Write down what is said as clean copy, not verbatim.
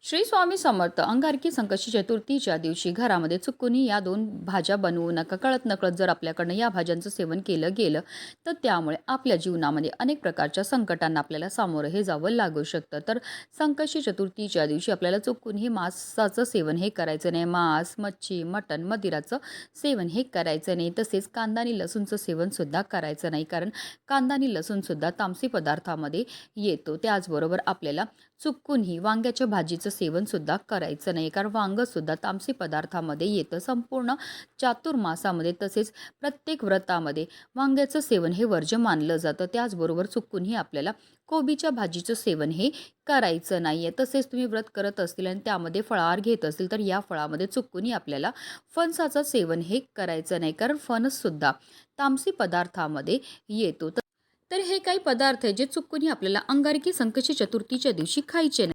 श्री स्वामी समर्थ. अंगारकी संकष्टी चतुर्थीच्या दिवशी घरामध्ये चुकूनही या दोन भाज्या बनवू नका. कळत नकळत जर आपल्याकडनं या भाज्यांचं सेवन केलं गेलं तर त्यामुळे आपल्या जीवनामध्ये अनेक प्रकारच्या संकटांना आपल्याला सामोरं हे जावं लागू शकतं. तर संकष्टी चतुर्थीच्या दिवशी आपल्याला चुकूनही मांसाचं सेवन हे करायचं नाही. मांस, मच्छी, मटण, मदिराचं सेवन हे करायचं नाही. तसेच कांदा आणि लसूणचं सेवनसुद्धा करायचं नाही, कारण कांदा आणि लसूणसुद्धा तामसी पदार्थामध्ये येतो. त्याचबरोबर आपल्याला चुकूनही वांग्याच्या भाजीचं सेवनसुद्धा करायचं नाही, कारण वांगंसुद्धा तामसी पदार्थामध्ये येतं. संपूर्ण चातुर्मासामध्ये तसेच प्रत्येक व्रतामध्ये वांग्याचं सेवन हे वर्ज्य मानलं जातं. त्याचबरोबर चुकूनही आपल्याला कोबीच्या भाजीचं सेवन हे करायचं नाही आहे. तसेच तुम्ही व्रत करत असतील आणि त्यामध्ये फळाहार घेत असतील तर या फळामध्ये चुकूनही आपल्याला फणसाचं सेवन हे करायचं नाही, कारण फणससुद्धा तामसी पदार्थामध्ये येतो. तर हे काही पदार्थ आहे जे चुकूनही आपल्याला अंगारकी संकष्टी चतुर्थीच्या दिवशी खायचे नाही.